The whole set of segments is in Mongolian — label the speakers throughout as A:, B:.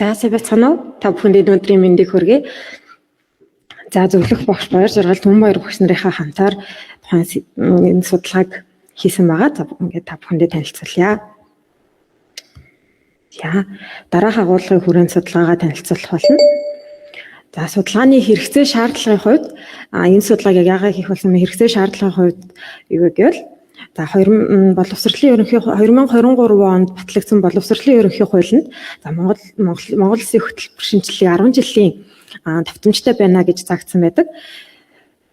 A: За сайбацгаана уу? Та бүхэнд өнөөдрийн мэндийг хүргэе. За зөвлөх багш Баяр Жаргал Түмэн Баяр багш нарынхаа хамтаар тухайн энэ судалгааг хийсэн байгаа. За ингээд та бүхэндээ танилцуулъя. За дараах агуулгын хүрээнд судалгаагаа танилцуулах болно. За судалгааны хэрэгцээ шаардлагын хувьд энэ судалгааг яагаад хийх болсон бэ? Хэрэгцээ шаардлагын хувьд юу гэвэл за боловсролын ерөнхий 2023 онд батлагдсан боловсролын ерөнхий хуулинд за Монгол Улсын хөтөлбөр шинжилгээ 10 жилийн давтамжтай байна гэж заагдсан байдаг.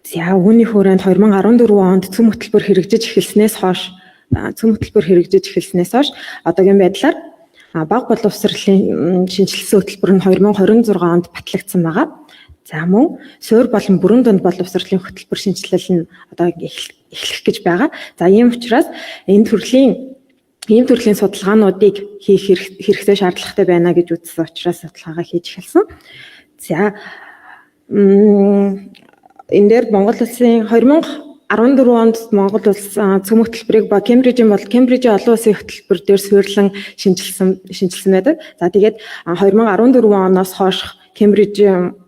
A: За үүний хүрээнд 2014 онд цөм хөтөлбөр хэрэгжиж эхэлснээс хойш одоогийн байдлаар бага боловсролын шинжилсэн хөтөлбөр нь 2026 онд батлагдсан байгаа. За мөн суурь болон бүрэн дунд боловсролын хөтөлбөр шинжилэл нь одоо эхлэх гэж байгаа. За ийм учраас ийм төрлийн судалгаануудыг хийх хэрэгцээ шаардлагатай байна гэж үзсэн учраас судалгаагаа хийж эхэлсэн. За энэ дээр Монгол Улсын 2014 онд Монгол Улс цөм хөтөлбөрийг Кембрижийн олон улсын хөтөлбөр дээр суйрлан шинжилсэн байдаг. За тэгээд 2014 оноос хойш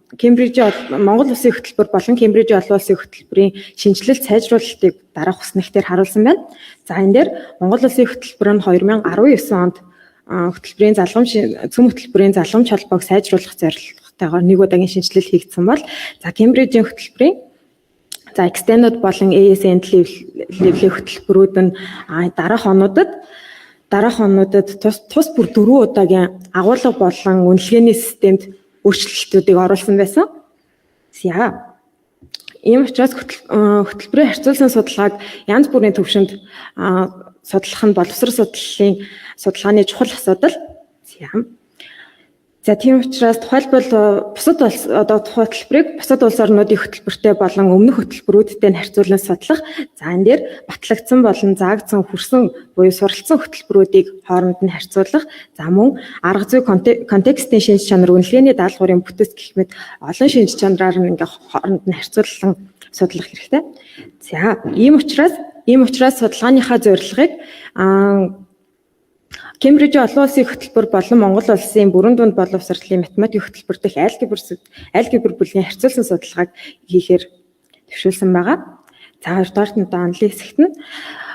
A: Монгол Улсын хөтөлбөр болон Кембрижийн олон улсын хөтөлбөрийн шинжилэл сайжруулалтыг дараах хүснэгтээр харуулсан байна. За энэ дээр Монгол Улсын хөтөлбөр нь 2019 онд цөм хөтөлбөрийн залгамж холбоог сайжруулах зорилготойгоор нэг удаагийн шинжилэл хийгдсэн бол за Кембрижийн хөтөлбөрийн за extended болон ASN level-ийн хөтөлбөрүүд нь дараах онуудад тус бүр 4 удаагийн агуулга болон үнэлгээний системд өөрчлөлтүүдийг оруулсан байсан. За ийм учраас хөтөлбөрийн харьцуулсан судалгааг янз бүрийн төвшөнд судлах нь боловсрол судалгааны чухал асуудал. За тийм учраас тухайлбал хөтөлбөрийг бусад улс орнуудын хөтөлбөртэй болон өмнөх хөтөлбөрүүдтэй харьцуулан судлах. За энэ дээр батлагдсан болон заагдсан хүрсэн буюу суралцсан хөтөлбөрүүдийг хооронд нь харьцуулах. За мөн арга зүй контекстийн шинж чанар үнэлгээний даалгаврын бүтэц гэх мэт олон шинж чанараар нь хооронд нь харьцуулан судлах хэрэгтэй. За ийм учраас судалгааныхаа зорилгыг Кембрижийн олон улсын хөтөлбөр болон Монгол Улсын бүрэн дунд боловсролын математик хөтөлбөр дэх альгебр бүлгийн харьцуулсан судалгааг хийхээр төвшүүлсэн байгаа. За хоёрдугаар нь анализ хэсэгт нь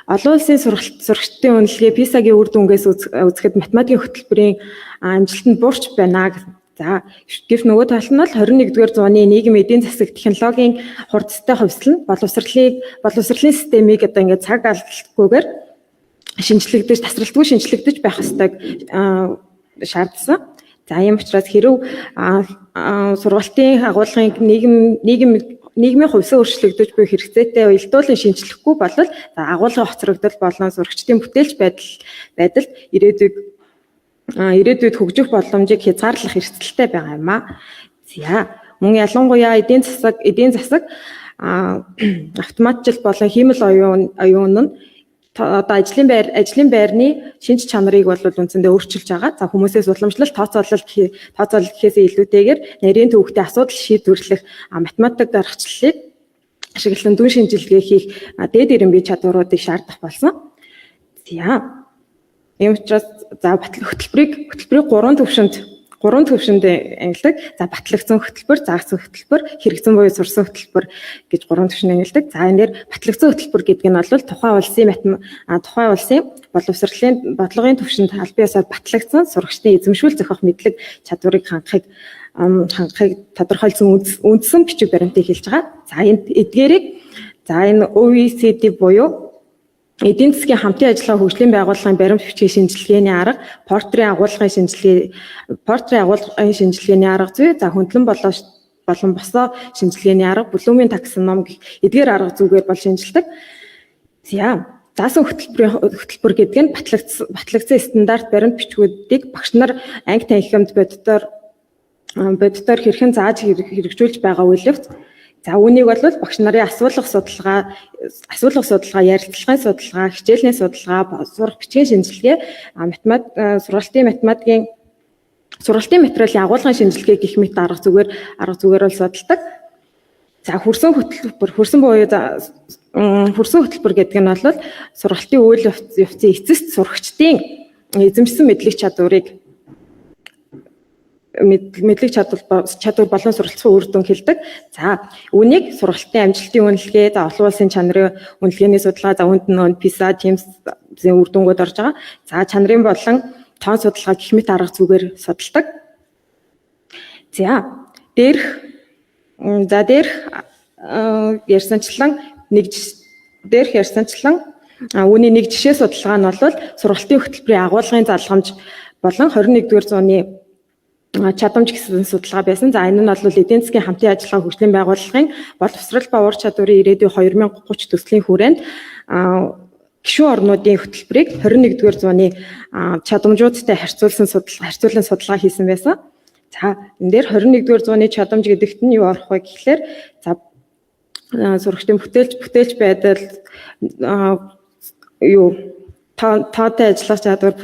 A: олон улсын сурагчдын үнэлгээ PISA-гийн үр дүнгээс үзэхэд математикийн хөтөлбөрийн амжилтанд буурч байна. За гэвч нөгөө тал нь бол 21-р зууны нийгэм эдийн засаг технологийн хурдтай хувьслан боловсролын системийг одоо ингээд цаг алдалтгүйгээр тасралтгүй шинжлэгдэж байх ёстойг шаардсан. За ийм учраас хэрв сургалтын агуулгын нийгмийн хувьсаа өөрчлөгдөж буй хэрэгцээтэй уялдуулан шинжлэхгүй бол агуулгын хоцрогдол болон сурагчдын бүтээлч байдалд ирээдүйд хөгжих боломжийг хязгаарлах эрсдэлтэй байгаа юм аа. За мөн ялангуяа эдийн засаг автоматжил болон хиймэл оюун нь одоо ажлын байрны шинж чанарыг бол үндсэндээ өөрчилж байгаа. За хүмүүсээс уламжлалт тооцоолол гэхээс илүүтэйгээр нарийн төвөгтэй асуудал шийдвэрлэх математик даргачлалыг ашиглан дүн шинжилгээ хийх дээд эрен бие чадваруудыг шаардах болсон. За ийм учраас за хөтөлбөрийг 3 төвшөнд ангилдаг. За батлагдсан хөтөлбөр, заагдсан хөтөлбөр, хэрэгцэн буюу сурсан хөтөлбөр гэж 3 төвшөнд ангилдаг. За энэ дээр батлагдсан хөтөлбөр гэдэг нь бол тухайн улсын боловсролын бодлогын төвшөнд аль биесээр батлагдсан сурагчдын эзэмшүүл зохиох мэдлэг чадварыг хангахыг тодорхойлсон үндсэн бичиг баримтыг хэлж байгаа. За энэ OECD буюу эдийн засгийн хамтын ажиллагаа хөгжлийн байгууллагын баримт бичгийн шинжилгээний арга, портрийн агуулгын шинжилгээний арга зүй, за хөндлөн болон босоо шинжилгээний арга, Блумын таксоном гэх эдгээр арга зүйгээр бол шинжилдэг. За заасан хөтөлбөр гэдэг нь батлагдсан стандарт баримт бичгүүдийг багш нар анги танхимд боддоор хэрхэн зааж хэрэгжүүлж байгаа үйл явц. За үүнийг бол багш нарын асуулгах судалгаа, ярилцлагын судалгаа, хичээлийн судалгаа, сурах бичгийн шинжилгээ, сургалтын материалын агуулгын шинжилгээ гэх мэт арга зүгээр бол судалдаг. За хөрсөн хөтөлбөр гэдэг нь бол сургалтын үйл явцын эцэст сурагчдын эзэмшсэн мэдлэг чадварыг мэдлэг чадвар болон суралцсан үр дүн хэлдэг. За үүнийг сургалтын амжилтын үнэлгээ, за олон улсын чанарын үнэлгээний судалгаа, за үүнд нь PISA, TIMSS-ийн үр дүнгууд орж байгаа. За чанарын болон тоон судалгаа гэх мэт арга зүгээр судалдаг. За дээрх ярьсанчлан үүний нэг жишээ судалгаа нь бол сургалтын хөтөлбөрийн агуулгын залгамж болон 21-р зууны чадамж гэсэн судалгаа байсан. За энэ нь бол эдийн засгийн хамтын ажиллагаа хөгжлийн байгууллагын боловсрал ба ур чадварын ирээдүйн 2030 төслийн хүрээнд гишүүн орнуудын хөтөлбөрийг 21-р зууны чадамжуудтай харьцуулан судалгаа хийсэн байсан. За энэ дээр 21-р зууны чадамж гэдэгт нь юу орох вэ гэхлээр за сурагчдын бүтээлч байдал таатай ажиллах чадвар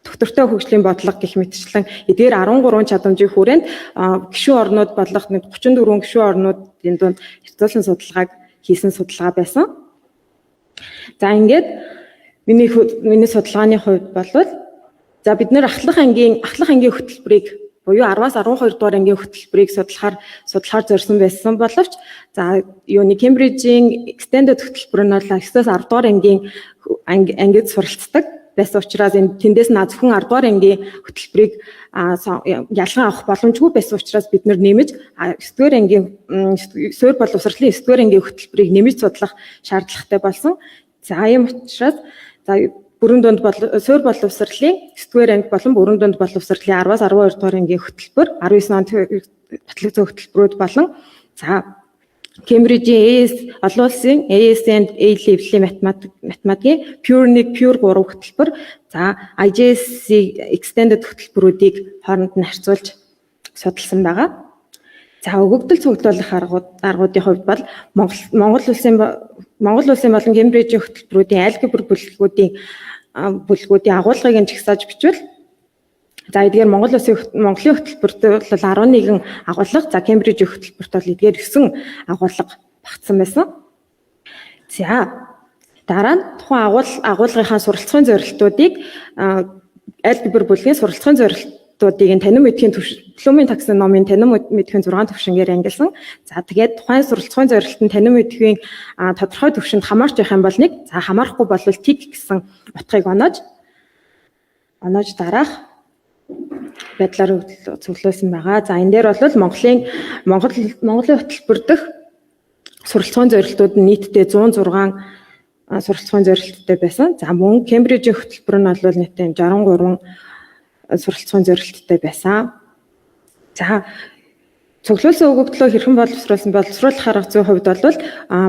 A: доктортой хөгжлийн бодлого гэх мэтчлэн эдгээр 13 чадамжийн хүрээнд гишүүн орнууд болох 34 гишүүн орнуудын дунд харьцуулсан судалгааг хийсэн судалгаа байсан. За ингээд миний судалгааны хувьд болвол за бид нэр ахлах ангийн хөтөлбөрийг буюу 10-аас 12 дугаар ангийн хөтөлбөрийг судлахаар зорьсон байсан боловч за юуны Кембрижийн extended хөтөлбөр нь бол 9-аас 10 дугаар ангид суралцдаг байсан учраас тэндээс нь зөвхөн 10 дугаар ангийн хөтөлбөрийг ялган авах боломжгүй байсан учраас бид нэмж 9-р ангийн суурь боловсролын 9-р ангийн хөтөлбөрийг нэмж судлах шаардлагатай болсон. За ийм учраас бүрэн дунд суурь боловсролын 9-р анги болон бүрэн дунд боловсролын 10-аас 12 дугаар ангийн хөтөлбөр 19 онд батлагдсан хөтөлбөрүүд болон за Кембрижийн олон улсын AS and A-level-ийн математикийн Pure 1, Pure 3 хөтөлбөр, за IJSC extended хөтөлбөрүүдийг хооронд нь харьцуулж судалсан байгаа. За өгөгдөл цуглуулах аргуудын хувьд бол Монгол улсын болон Кембрижийн хөтөлбөрүүдийн алгебр бүлгүүдийн агуулгыг нь жагсааж бичвэл за эдгээр Монголын хөтөлбөрт бол 11 агуулга, за Кембрижийн хөтөлбөрт бол эдгээр 9 агуулга багтсан байсан. За дараа нь тухайн агуулгынхаа суралцахын зорилтуудыг алгебр бүлгийн суралцахын зорилтуудыг танин мэдхийн Блумын таксономийн танин мэдхийн 6 төвшингээр ангилсан. За тэгээд тухайн суралцахын зорилт нь танин мэдхийн тодорхой төвшөнд хамаарч байх юм бол нэг, за хамаарахгүй бол тик гэсэн утгыг оноож дараах байдлаар цуглуулсан байгаа. За энэ дээр бол Монголын хөтөлбөр дэх суралцахын зорилтууд нь нийтдээ 106 суралцахын зорилттой байсан. За мөн Кембрижийн хөтөлбөр нь бол нийтдээ 63 суралцахын зорилттой байсан. За цуглуулсан өгөгдлөө хэрхэн боловсруулах арга зүйн хувьд бол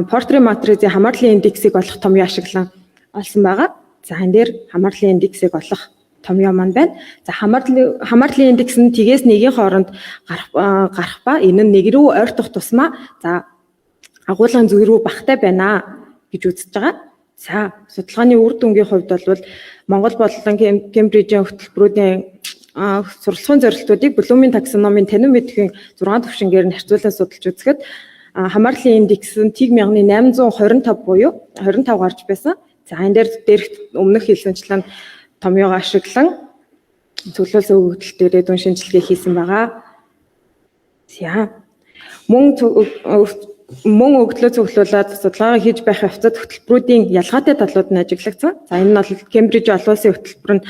A: Porter матрицийн хамаарлын индексийг олох томьёо ашиглан олсон байгаа. За энэ дээр хамаарлын индексийг олох томьёо маань байна. За хамаарлын индекс нь тгээс нэгийн хооронд гарах ба энэ нь нэг рүү ойртох тусмаа за агуулгын зүг рүү багтай байна гэж үзэж байгаа. За судалгааны үр дүнгийн хувьд бол Монгол болон Кембрижийн хөтөлбөрүүдийн суралцахын зорилтуудыг Блумын таксономийн танин мэдхийн 6 төвшингээр нь харьцуулан судалж үзэхэд хамаарлын индекс нь 825 буюу 25 гарч байсан. За энэ дээр өмнөх хэлсэнчлэн томьёогоо ашиглан цуглуулсан өгөгдөл дээр дүн шинжилгээ хийсэн байгаа. За мөн өгөгдлөө цуглуулад судалгаа хийж байх явцад хөтөлбөрүүдийн ялгаатай талууд нь ажиглагдсан. За энэ нь бол Кембриж олон улсын хөтөлбөр нь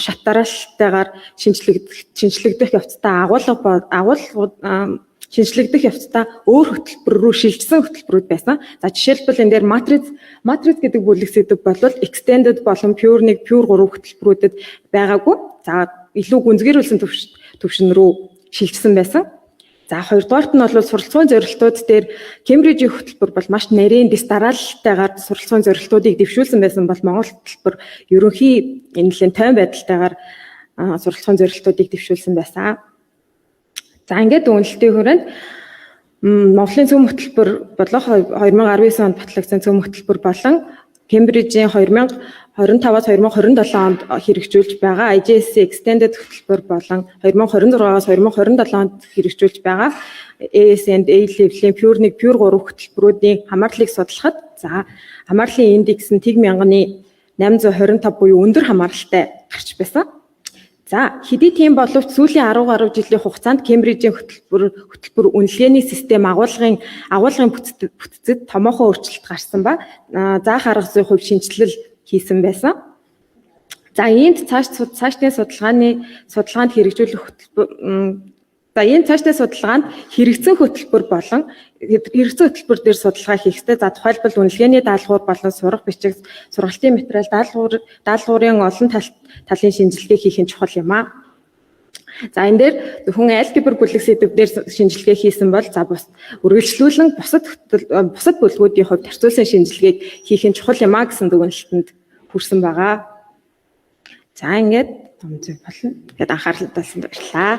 A: шат дараалтайгаар шинжлэгдэх явцдаа шинжлэгдэх явцдаа өөр хөтөлбөр рүү шилжсэн хөтөлбөрүүд байсан. За жишээлбэл энэ дээр матриц гэдэг бүлэг сэдв бол extended болон pure 1, pure 3 хөтөлбөрүүдэд байгаагүй. За илүү гүнзгийрүүлсэн төвшин рүү шилжсэн байсан. За хоёрдугаарт нь бол суралцахын зорилтууд дээр Кембрижийн хөтөлбөр бол маш нарийн дэс дараалтайгаар суралцахын зорилтуудыг дэвшүүлсэн байсан бол Монгол хөтөлбөр ерөнхий нэлээд тойм байдалтайгаар суралцахын зорилтуудыг дэвшүүлсэн байсан. За ингээд үнэлтийн хүрээнд Монголын цөм хөтөлбөр болон 2019 онд батлагдсан цөм хөтөлбөр болон Кембрижийн 2025-аас 2027 онд хэрэгжүүлж байгаа IJSC extended хөтөлбөр болон 2026-аас 2027 онд хэрэгжүүлж байгаа AS and A-level-ийн Pure 1, Pure 3 хөтөлбөрүүдийн хамаарлыг судлахад за хамаарлын индекс нь 825 буюу өндөр хамааралтай гарч байсан. За хэдий тийм боловч сүүлийн 10 гаруй жилийн хугацаанд Кембрижийн хөтөлбөр үнэлгээний систем агуулгын бүтцэд томоохон өөрчлөлт гарсан ба заах арга зүйн хувь шинжилэл хийсэн байсан. За энд цаашдын судалгаанд хэрэгжүүлэх хэрэгцсэн хөтөлбөр болон хэрэгцсэн хөтөлбөр дээр судалгаа хийхдээ за тухайлбал үнэлгээний даалгавар болон сурах бичиг, сургалтын материал, даалгаврын олон талын шинжилгээ хийх нь чухал юм аа. За энэ дээр хүн алгебр бүлэг сэдв дээр шинжилгээ хийсэн бол за үргэлжлүүлэн бусад бүлгүүдийн хувьд харьцуулсан шинжилгээг хийх нь чухал юм аа гэсэн дүгнэлтэнд хүрсэн байгаа. За ингээд том зүйл болно. Тэгэд анхаарал татсанд баярлалаа.